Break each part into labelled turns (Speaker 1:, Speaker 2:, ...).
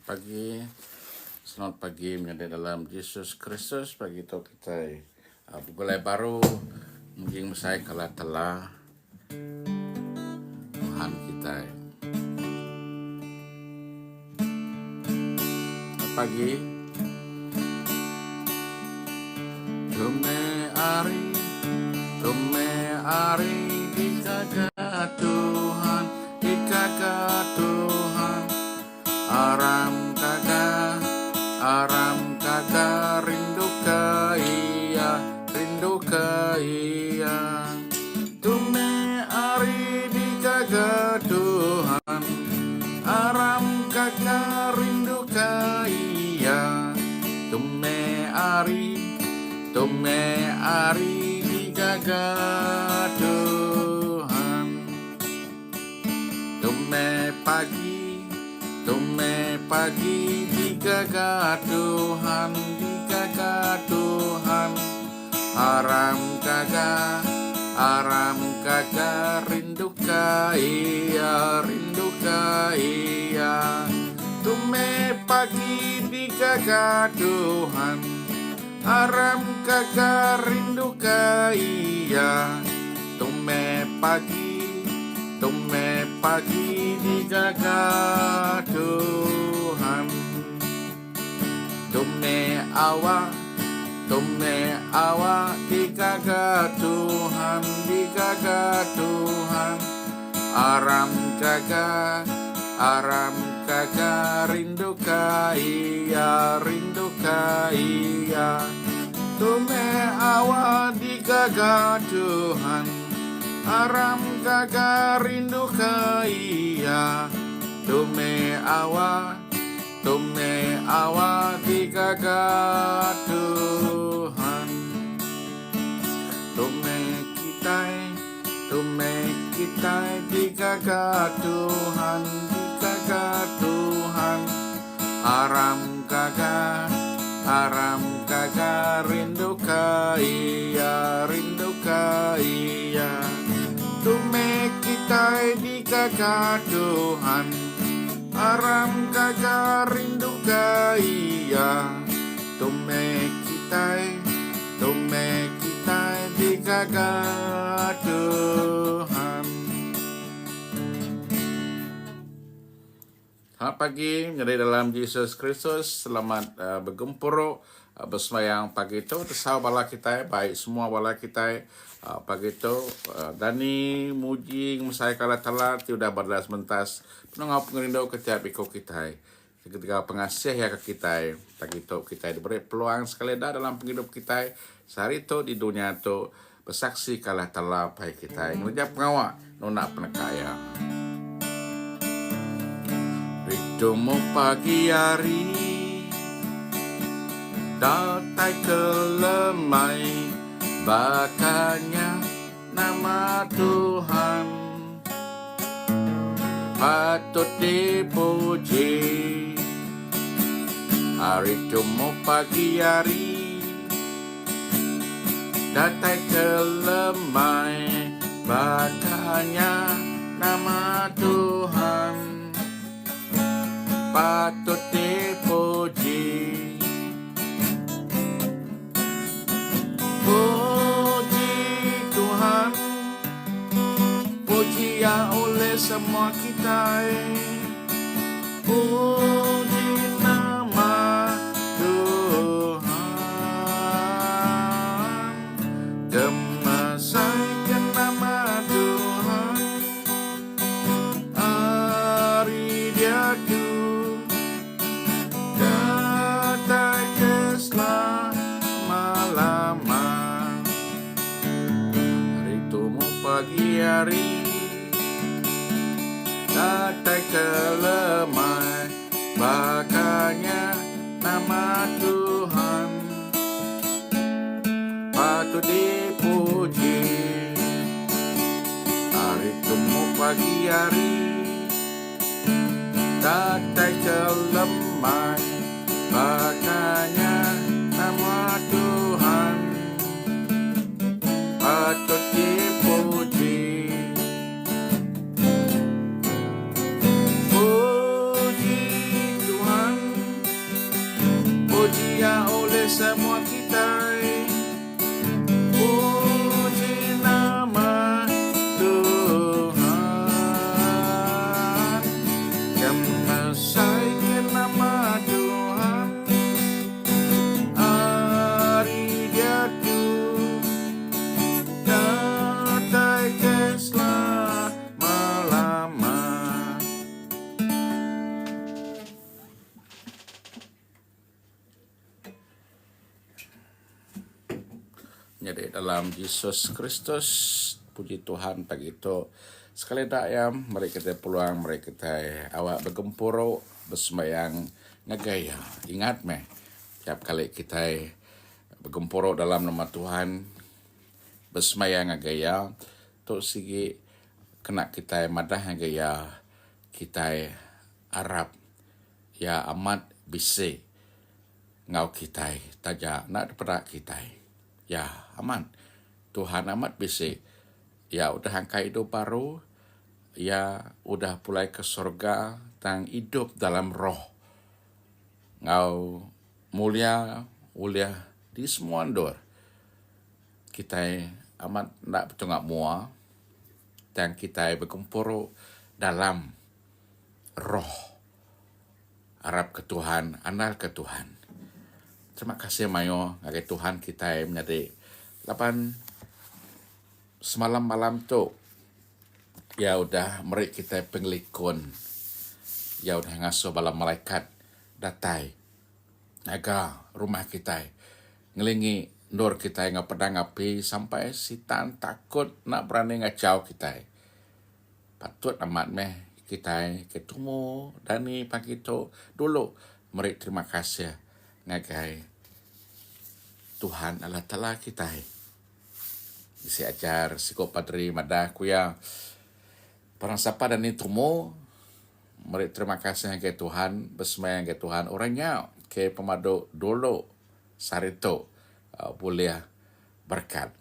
Speaker 1: pagi. Selamat pagi menjadi dalam Yesus Kristus. Pagi itu kita mulai baru mungkin saya kalah telah Tuhan kita. Selamat pagi. Tume ari dikaga Tuhan, dikaga Tuhan. Aram kaga rindu ke iya. Tume ari dikaga Tuhan, aram kaga rindu ke iya. Tume ari dikaga Tuhan. Tume pagi dikaga Tuhan, dikaga Tuhan. Aram kaga rindu ka iya. Tume pagi dikaga Tuhan, aram kaga rindu ka iya. Tume pagi dikaga Tuhan. Tume awa dikaga Tuhan, dikaga Tuhan. Aram kaga rindu ka iya. Tume awa dikaga Tuhan, aram kaga rindu ka iya. Tume awa dikaga Tuhan. Tume kitai dikaga Tuhan, dikaga Tuhan. Aram kaga rindu ka iya. Tume kitai dikaga Tuhan, aram kaga rindu ka iya. Tume kitai dikaga Tuhan. Selamat pagi menjadi dalam Yesus Kristus. Selamat bergempur bersemayang pagi itu. Tersau bala kita baik semua bala kita pagi itu. Dani muji saya kala telat tidak berdas mentas penengah pengerindu ketiap iko kita. Ketika pengasih ya ke kita pagi itu kita diberi peluang sekali dah dalam penghidup kita sehari itu di dunia itu bersaksi kalah telah baik kita ngejap pengawak nona penekaya. Ritmu pagi hari datai kelemai, bakanya nama Tuhan patut dipuji. Hari Jumat pagi hari datai kelemai, bakanya nama Tuhan patut dipuji. Puji Tuhan, puji ya oleh semua kita. Puji nama Tuhan, gemasaikan nama Tuhan. Hari dia tuh datang ke selama-lama. Hari tumu pagi hari datai kelemai, bakanya nama Tuhan patut dipuji. Hari temu pagi hari datai kelemai, bakanya nama Tuhan patut dipuji. Puji Tuhan, Puji nama Tuhan, gemesaike nama Tuhan. Ari dia tu datai ke selama-lama. Jadi dalam Yesus Kristus, puji Tuhan pagi itu sekali dayam mari kita peluang, mari kita awak bergempuro bersembayang ngagaya. Ingat meh, tiap kali kita bergempuro dalam nama Tuhan bersembayang ngagaya, tu sigi kena kita madah ngagaya kita Arab ya amat bisi ngau kita taja nak daripada kita. Ya, aman. Tuhan amat bisi. Ya, udah angka hidup baru. Ya, udah pulai ke surga. Tang hidup dalam roh. Ngau mulia di semua andor. Kita amat nak betungak mua. Dan kita berkumpul dalam roh. Harap ke Tuhan, andal ke Tuhan. Terima kasih Mayo, ngagai Tuhan kita menjadi 8 semalam malam tu. Ya udah meri kita pengelikun. Ya udah ngasuh bala malaikat datai. Naga rumah kita. Ngelingi nur kita ngau pedang api sampai sitan takut nak berani ngacau kita. Patut amat meh kita ketemu Dani pagi tu dulu. Meri terima kasih ngagai Tuhan Allah Ta'ala kita. Isi ajar siko padri madah kuya parang sapa dan itumu. Mari terima kasih ke Tuhan, bersemayang ke Tuhan. Orangnya ke pemadu dulu sarito boleh berkat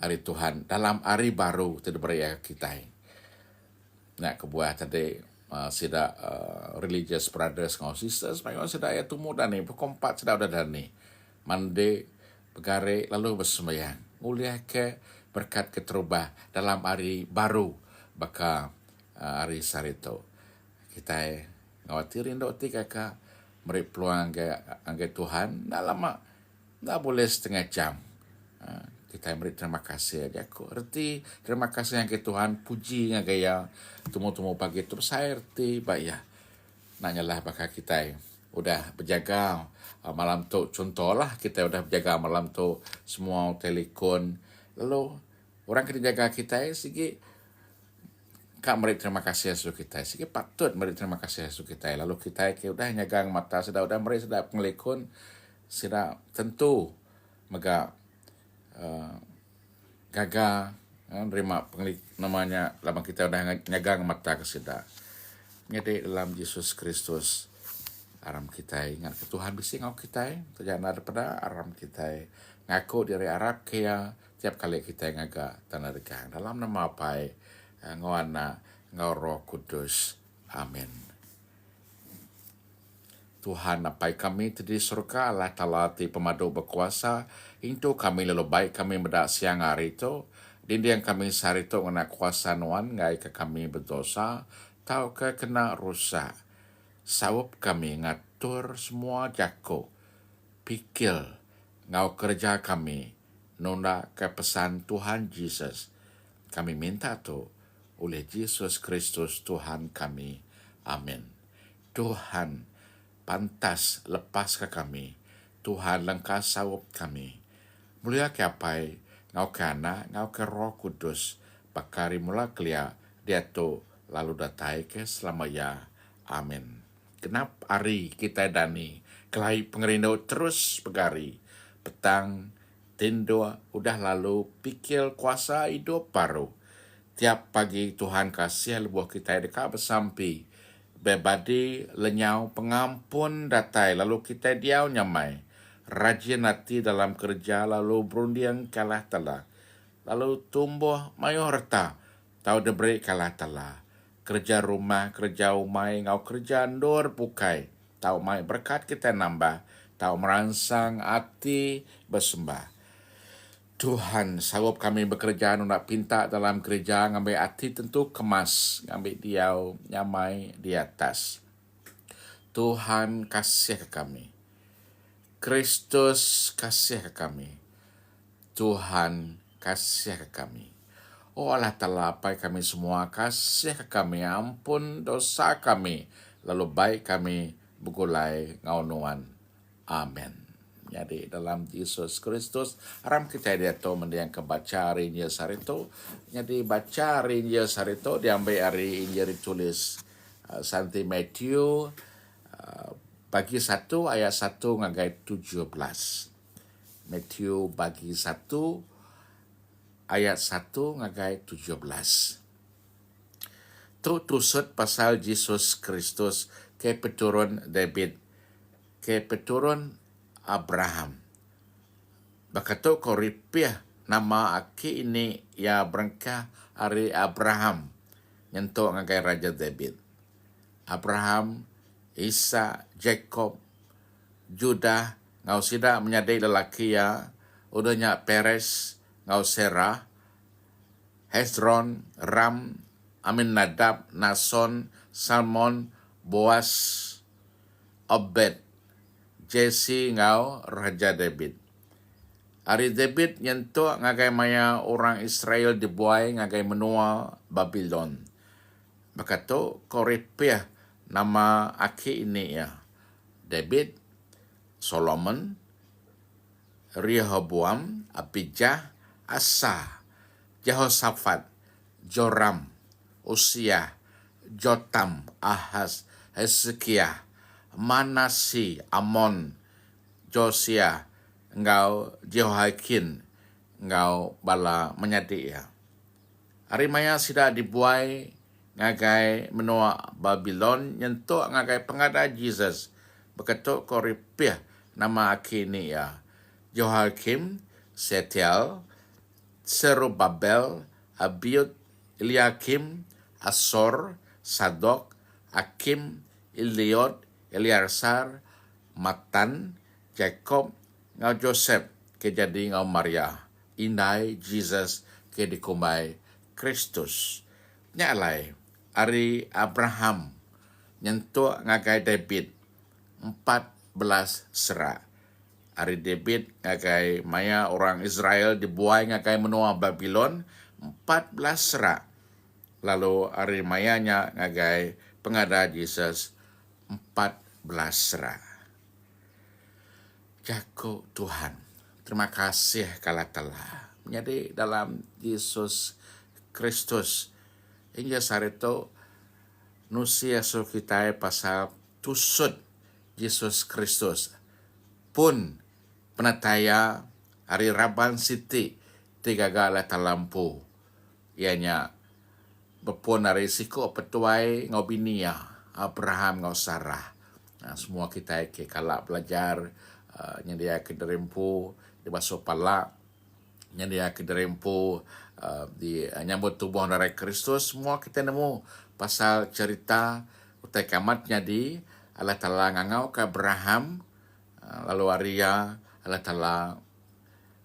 Speaker 1: hari Tuhan dalam hari baru tidak beria kita. Nak kebuah tadi sida religious brothers ngau sisters, mereka sida ya tumu dan ni berkompat sida udah dan ni. Mandi begare lalu bersembahyang. Mulia ke berkat keterubah dalam hari baru baka hari sarito. Kita ngawatirin dok tiga ka meri peluang angge Tuhan dah lama dah boleh setengah jam. Kita beri terima kasih aja ko. Erti terima kasih yang ke Tuhan puji ngagaya tumu-tumu pagi tu saya erti baya. Nanyalah baka kita udah berjaga malam tu, contohlah kita udah berjaga malam tu semua telepon, lalu orang kena jaga kita sigi kak meri terima kasih Yesus kita sigi patut meri terima kasih Yesus kita, lalu kita udah nyagang mata sudah meri sudah pengelikun sudah tentu mega gaga nerima pengelik namanya lama kita udah nyagang mata ke sudah nyede dalam Yesus Kristus. Aram kita ingat ke Tuhan bisa ngau kita terjana daripada aram kita ngaku dari Arab kaya tiap kali kita ngaga tanah regang dalam nama apa ngau anak ngau Roh Kudus. Amin. Tuhan apai kami di surga Allah Ta'ala ti pemadu berkuasa itu kami lalu baik kami bedak siang hari itu dindi yang kami sehari itu ngena kuasa nuan ngai ke kami berdosa tau ke kena rusak. Sawap kami ngatur semua jako, pikir ngau kerja kami, nunda ke pesan Tuhan Yesus. Kami minta tu oleh Yesus Kristus Tuhan kami. Amin. Tuhan pantas lepas ke kami. Tuhan lengkap sawap kami. Mulia ke apai, ngau ke anak, ngau ke Roh Kudus. Bakari mula kelia, dia tu lalu datai ke selamanya. Amin. Kenap hari kita dani, kelai pengerindau terus begari. Petang, tindo, udah lalu pikir kuasa hidup baru. Tiap pagi Tuhan kasih lebuh kita dekat bersampi. Bebadi lenyau pengampun datai, lalu kita diau nyamai. Rajin hati dalam kerja, lalu berundian kalah telah. Lalu tumbuh mayu harta, tahu deberi kalah telah. Kerja rumah, kerja umai, ngau kerja andor pukai. Tahu mai berkat kita nambah. tau merangsang hati bersembah. Tuhan, sanggup kami bekerja nak pinta dalam gereja, ngambil hati tentu kemas, ngambil diau nyamai di atas. Tuhan kasih ke kami. Kristus kasih ke kami. Tuhan kasih ke kami. Oh Allah Ta'ala, apa kami semua kasih ke kami, ampun dosa kami, lalu baik kami begulai ngaunuan. Amin. Jadi dalam Yesus Kristus, aram kita dia tahu mendiang kebaca hari Injil sarito. Jadi baca hari Injil sarito diambil hari Injil ditulis Santi Matthew bagi 1 ayat 1 ngagai 17. Matthew bagi 1 ayat 1 ngagai 17. Tu tusut pasal Yesus Kristus ke peturun David, ke peturun Abraham. Bakato koripiah nama aki ini ya berengkah hari Abraham nyentuk ngagai Raja David. Abraham, Isa, Jacob, Judah, ngau sida menyadai lelaki ya, udahnya Peres, ngau Serah, Hezron, Ram, Aminadab, Nason, Salmon, Boas, Obed, Jesse ngau Raja David. Hari David nyentuh ngagai maya orang Israel dibuai ngagai menua Babylon. Bakato korepiah nama aki ini ya. David, Solomon, Rehoboam, Abijah, Asa, Jehoshaphat, Joram, Usia, Jotam, Ahaz, Hezekiah, Manasi, Amon, Josia, engkau Jehoiakim, engkau bala menyadi ya. Hari maya sida dibuai ngagai menua Babylon nyentuk ngagai pengada Jesus. Beketuk koripiah nama akini ya. Jehoiakim, Setial, Serubabel, Abiud, Eliakim, Asor, Sadok, Akim, Iliod, Eliasar, Matan, Jacob, ngau Joseph, ke jadi ngau Maria. Indai Jesus ke dikumbai Kristus. Nyalai, hari Abraham, nyentuh ngagai David, 14 serak. Hari David ngagai maya orang Israel dibuai ngagai menua Babylon, 14 serak. Lalu hari mayanya ngagai pengada Jesus, 14 serak. Jago Tuhan, terima kasih kala telah menjadi dalam Yesus Kristus. Hingga saat itu, nusia so kita pasal tusut Yesus Kristus. Pun penataya hari Raban Siti, tiga gala talampu. Ianya berpun hari siku petuai ngau binia, Abraham ngau Sarah. Nah, semua kita ke kalak belajar, nyandia ke derempu, di basuh palak, nyandia ke derempu, di nyambut tubuh dari Kristus. Semua kita nemu pasal cerita utai kamatnya di Allah Ta'ala ngangau ke Abraham, lalu Arya Allah Ta'ala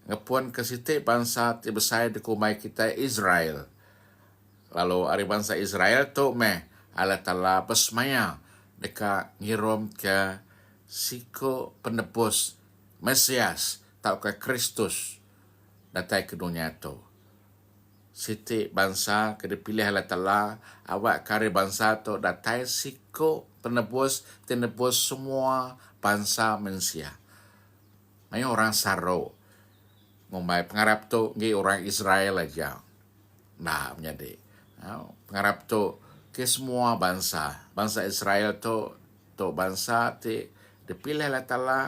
Speaker 1: ngepuan ke siti bangsa tibesai dikumai kita Israel. Lalu hari bangsa Israel tu Allah Ta'ala besmaya deka ngirom ke siko penebus Mesias tau ke Kristus datai ke dunia tu. Siti bangsa ke dipilih Allah Ta'ala awak kari bangsa tu datai siko penebus semua bangsa manusia. Mayu orang Saro ngumbai pengharap tu ngi orang Israel aja. Nah menjadi pengharap tu ke semua bangsa Israel tu bangsa ti dipilih Allah Ta'ala,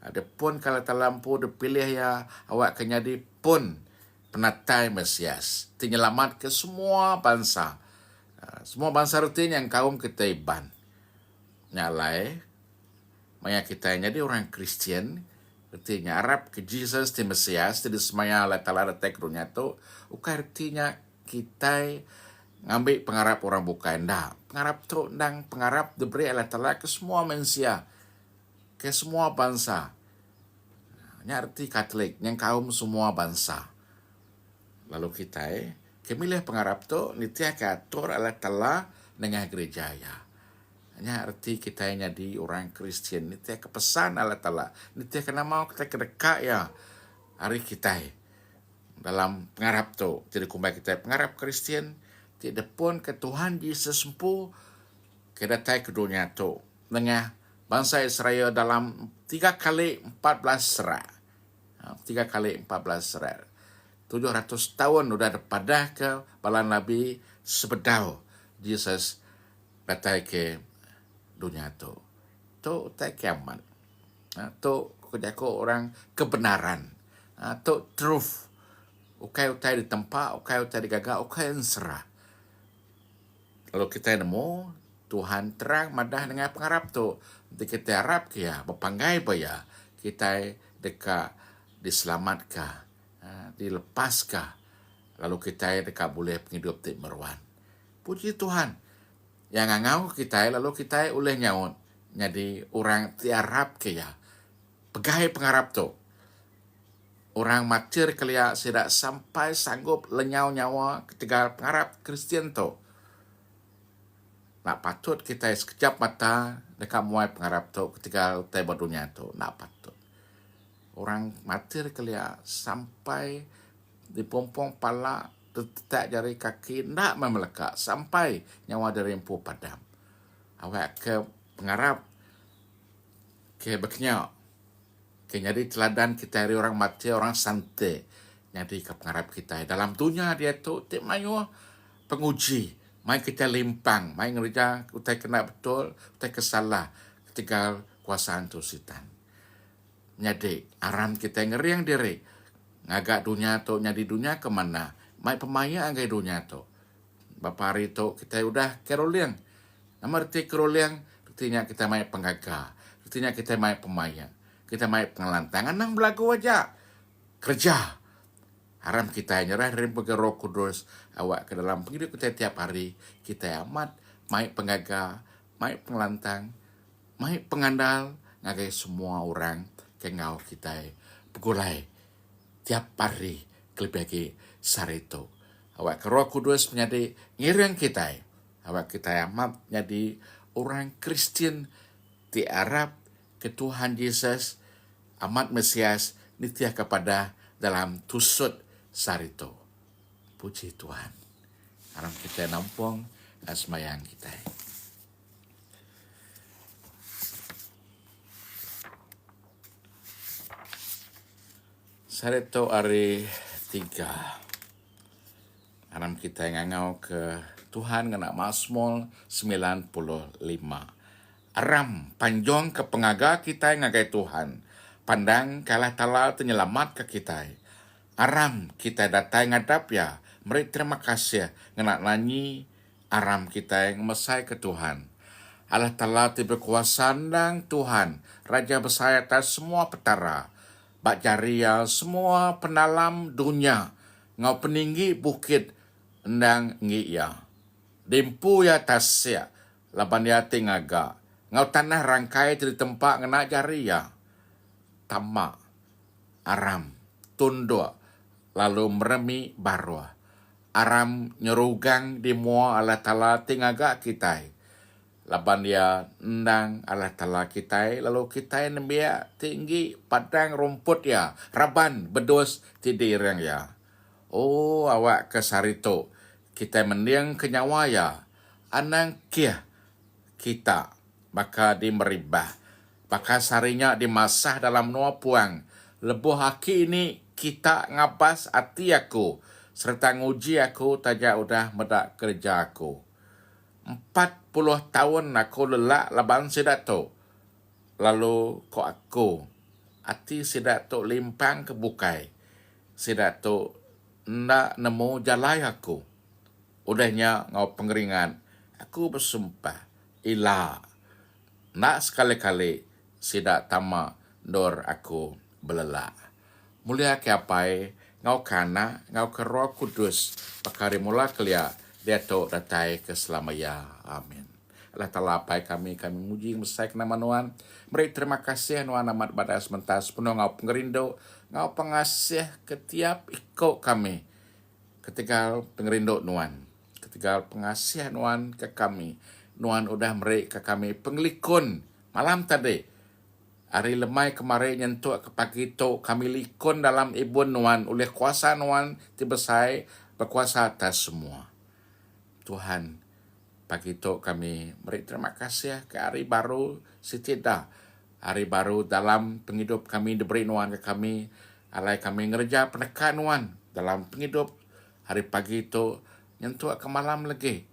Speaker 1: ada pun kalau talampu dipilih ya awak kenyadi pun penatai Mesias menyelamat ke semua bangsa. Semua bangsa rutin yang kaum kita iban. Nyalai maya kita jadi orang Kristen artinya Arab ke Jesus di Mesias di semaya Allah Ta'ala detek dunia tu artinya kita ngambil pengharap orang bukan dah. Pengharap tu ndang pengharap diberi Allah Ta'ala ke semua manusia. ke semua bangsa. Nya arti Katolik, yang kaum semua bangsa. Lalu kita kemilih pengarap tu nitia keatur Allah Ta'ala dengan gereja ya. Nya arti kita jadi orang Kristen, nitia kepesan Allah Ta'ala. Nitia kena mau kita kedekat ya hari kita dalam pengarap tu. Jadi kumbai kita pengarap Kristen, tidak pun ke Tuhan Yesus sempu kedatai ke dunia tu. Dengan bangsa Israel dalam 3 kali 14 serat. 3 kali 14 serat. 700 tahun sudah pada ke bala Nabi sebedau Yesus datang ke dunia tu. Tu tak kiamat. Tu kerjaku orang kebenaran. Tu truth. Ukai di tempat, ukai di gagak, ukai serah. Lalu kita nemu Tuhan terang madah dengan pengarap tu. Nanti kita harap kia berpanggai ya kita dekat diselamatkan, dilepaskah, lalu kita dekat boleh penghidup tik meruan. Puji Tuhan. Yang ngangau kita lalu kita oleh nyaut jadi orang tiarap kia pegai pengarap tu. Orang matir kelia tidak sampai sanggup lenyau nyawa ketika pengarap Kristian tu. Nak patut kita sekejap mata dekat muai pengarap tu ketika tiba dunia tu. Nak patut. Orang matir kelia sampai di pompong pala tetak jari kaki nak memelekat sampai nyawa dari empu padam. Awak ke pengarap ke beknya ke jadi teladan kita dari orang mati, orang santai. Jadi ke pengarap kita dalam dunia dia tu tik mayu penguji. Mai kita limpang, mai ngerja utai kena betul, utai kesalah ketika kuasaan tu sitan. Jadi aram kita ngeriang diri. Ngagak dunia tu, nyadi dunia ke mana? Mai pemaya anggai dunia tu. Bapa hari tu kita udah keroliang. Nama arti keroliang, artinya kita mai pengaga. Artinya kita mai pemaya. Kita mai pengelantangan nang belagu aja. Kerja. Haram kita nyerah dari Roh Kudus awak ke dalam penghidup kita tiap hari. Kita amat mai pengaga, mai pengelantang, mai pengandal ngagai semua orang kengau kita pegulai tiap hari kelebih sarito. Awak ke Roh Kudus menjadi ngiring kita. Awak kita amat jadi orang Kristen di Arab ke Tuhan Yesus amat Mesias nitia kepada dalam tusut sarito. Puji Tuhan. Harap kita nampung asmayang kita. Sarito hari 3. Harap kita ngangau ke Tuhan ngena Mazmur 95. Aram panjang ke pengaga kita ngagai Tuhan. Pandang kalah tala penyelamat ke kita. Aram kita datang ngadap ya. Meri terima kasih ngena nyanyi aram kita yang mesai ke Tuhan. Allah Ta'ala tiba kuasa dan Tuhan. Raja besar atas semua petara. Bak jaria semua penalam dunia. Ngau peninggi bukit endang ngiya. Dempu ya tasya. Laban ya tingaga. Ngau tanah rangkai di tempat ngena jaria. Tamak. Aram. Tunduk. Lalu meremi barwa. Aram nyerugang di mua Allah Ta'ala tingaga kita. Laban dia endang Allah Ta'ala kita. Lalu kita nembia tinggi padang rumput ya. Raban bedus tidirang ya. Oh awak ke sarito. Kita mendiang ke nyawa ya. Anang kia kita. Maka di meribah. Maka sarinya dimasah dalam nua puang. Lebuh haki ini kita ngabas hati aku. Serta nguji aku tajak udah medak kerja aku. 40 tahun aku lelak laban sidak tu. Lalu kok aku. Hati sidak tu limpang kebukai. Sidak tu ndak nemu jalai aku. Udahnya ngau pengeringan. Aku bersumpah. Ila. Nak sekali-kali sidak tama dor aku belelak. Mulia ke apai ngau kana ngau ke Roh Kudus pakari mula kelia dia tu datai ke selamanya. Amin. Allah talapai kami muji mesai nama Nuan. Beri terima kasih Nuan amat badas mentas penuh ngau pengerindo, ngau pengasih ketiap ikut kami. Ketika pengerindo Nuan, ketika pengasih Nuan ke kami, Nuan udah beri ke kami penglikun malam tadi. Hari lemai kemarin nyentuh ke pagi itu kami likun dalam ibun Nuan oleh kuasa Nuan tibesai berkuasa atas semua. Tuhan, pagi itu kami beri terima kasih ke hari baru setidak. Hari baru dalam penghidup kami diberi Nuan ke kami. Alai kami ngerja penekan Nuan dalam penghidup. Hari pagi itu nyentuh ke malam lagi.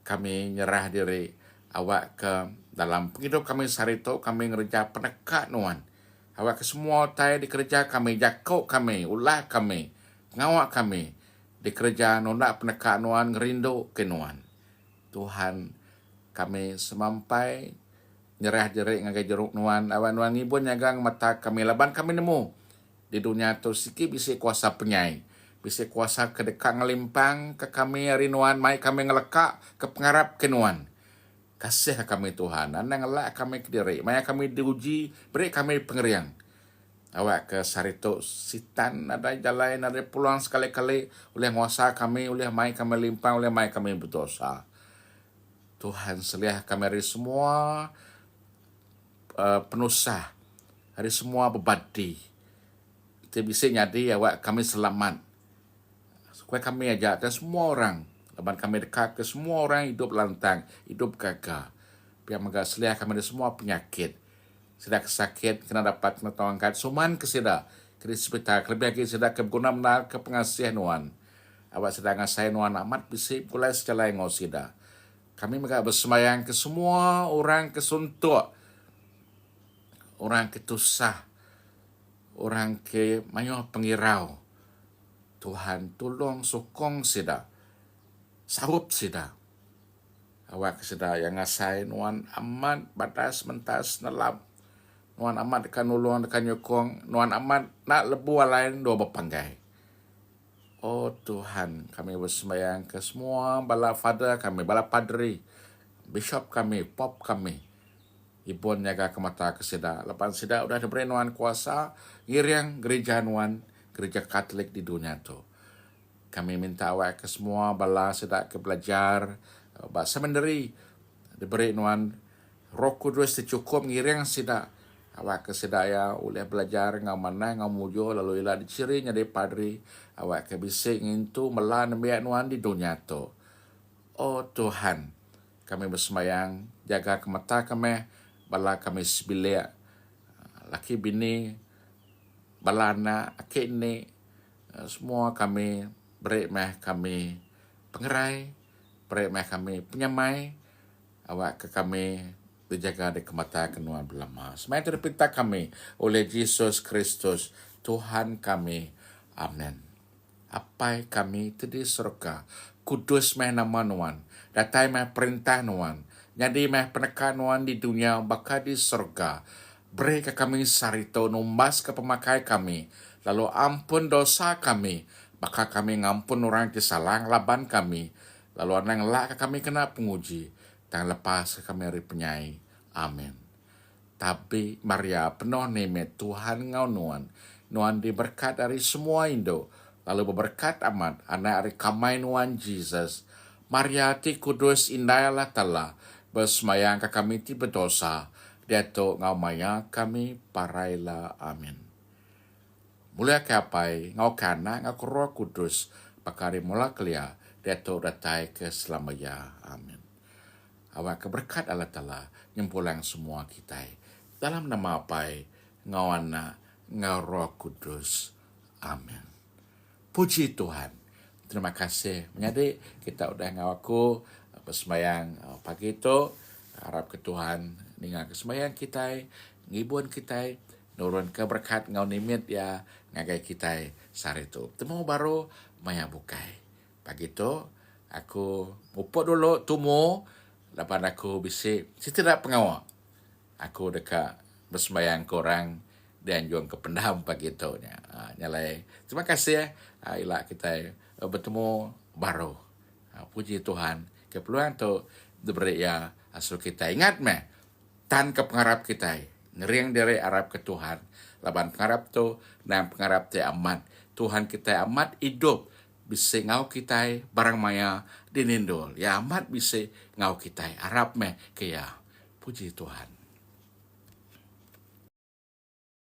Speaker 1: Kami nyerah diri awak ke dalam penghidup kami sehari itu kami ngerja penekat Nuan. Awak ke semua tay dikerja kami, jakau kami, ulah kami, ngawak kami. Dikerja nondak penekat Nuan, ngerindu ke Nuan. Tuhan, kami semampai nyerah diri ngagai jeruk Nuan. Awak Nuan ngibun nyagang mata kami, laban kami nemu. Di dunia tu sikit bisa kuasa penyai. Bisa kuasa kedekat ngelimpang ke kami hari Nuan. Mai kami ngelekak ke pengarap ke Nuan. Kasih kami Tuhan. Anda ngelak kami ke diri. Mai kami diuji. Beri kami pengeriang. Awak ke sarito sitan. Ada jalan. Ada peluang sekali-kali. Oleh nguasa kami. Oleh mai kami limpang. Oleh mai kami berdosa. Tuhan seliah kami hari semua penusah. Hari semua berbadi. Kita bisa nyadi awak kami selamat. Supaya kami ajak dan semua orang. Lepas kami dekat ke semua orang hidup lantang, hidup gagah. Biar megah seliah kami ada semua penyakit. Sedang sakit, kena dapat kena tawangkan. Suman ke sida, ke hospital. Lebih lagi sida ke guna benar ke pengasih Nuan. Awak sedang ngasih Nuan amat bisip kulai secara ngau sida. Kami megah bersemayang ke semua orang kesuntuk. Orang ketusah. Orang ke mayuh pengirau. Tuhan tolong sokong sida. Sarup sida. Awak sida yang ngasai Nuan amat batas mentas nelap. Nuan amat dekan nulung dekan nyokong. Nuan amat nak lebu lain dua berpanggai. Oh Tuhan, kami bersembayang ke semua bala father kami, bala padri, bishop kami, pop kami. Ibun jaga ke mata ke sida. Lepas sida udah diberi Nuan kuasa. Ngiriang gereja Nuan, gereja Katolik di dunia tu. Kami minta awak ke semua bala sedak ke belajar bahasa Mandarin. Diberi Nuan Roh Kudus dicukup ngiring sedak. Awak ke sedak ya boleh belajar ngau mana ngau mujo lalu ila diciri nyade padri. Awak ke bisik ngintu melan biak Nuan di dunia tu. Oh Tuhan, kami bersemayang jaga ke mata kami bala kami sebilik laki bini bala anak akik ni semua kami beri meh kami pengerai, beri meh kami penyamai, awak ke kami dijaga di kemata kenuan belama. Semai terpinta kami oleh Yesus Kristus, Tuhan kami. Amin. Apai kami tadi surga, kudus meh nama Nuan, datai meh perintah Nuan, jadi meh penekan Nuan di dunia, bakal di surga. Beri ke kami sarito, numbas ke pemakai kami, lalu ampun dosa kami, maka kami ngampun orang kesalang laban kami. Lalu anang lak kami kena penguji. Dan lepas kami hari penyai. Amin. Tapi Maria penuh nemet Tuhan ngau Nuan. Nuan diberkat dari semua Indo. Lalu berberkat amat anak hari kamai Nuan Jesus. Maria ti kudus indahlah telah. Bersemayang ke kami ti berdosa. Dia tu ngau maya kami parailah. Amin. Mulia kapai ngau kana ngau Roh Kudus pakari mula kelia dia tu datai ke selamanya. Amin. Awak keberkat Allah Taala nyempulang semua kita dalam nama apai ngau anak ngau Roh Kudus. Amin. Puji Tuhan. Terima kasih menyadi kita udah ngau aku bersembayang pagi itu. Harap ke Tuhan dengan kesembahyang kita ngibun kita nurun keberkat ngau nimit ya ngagai kita sari itu. Temu baru maya bukai. Pagi itu aku upuk dulu tumu lepas aku bisik setidak pengawal. Aku dekat bersembahyang korang dan juang ke pendam pagi itu nyalai. Terima kasih ilah kita bertemu baru. Puji Tuhan keperluan tu diberi ya Aso kita ingat me, tan ke pengarap kita, ngeriang dari Arab ke Tuhan. Laban pengarap tu, dan pengarap te amat. Tuhan kita amat hidup, bisa ngau kita barang maya dinindol. Ya amat bisa ngau kita. Arab me, kaya puji Tuhan.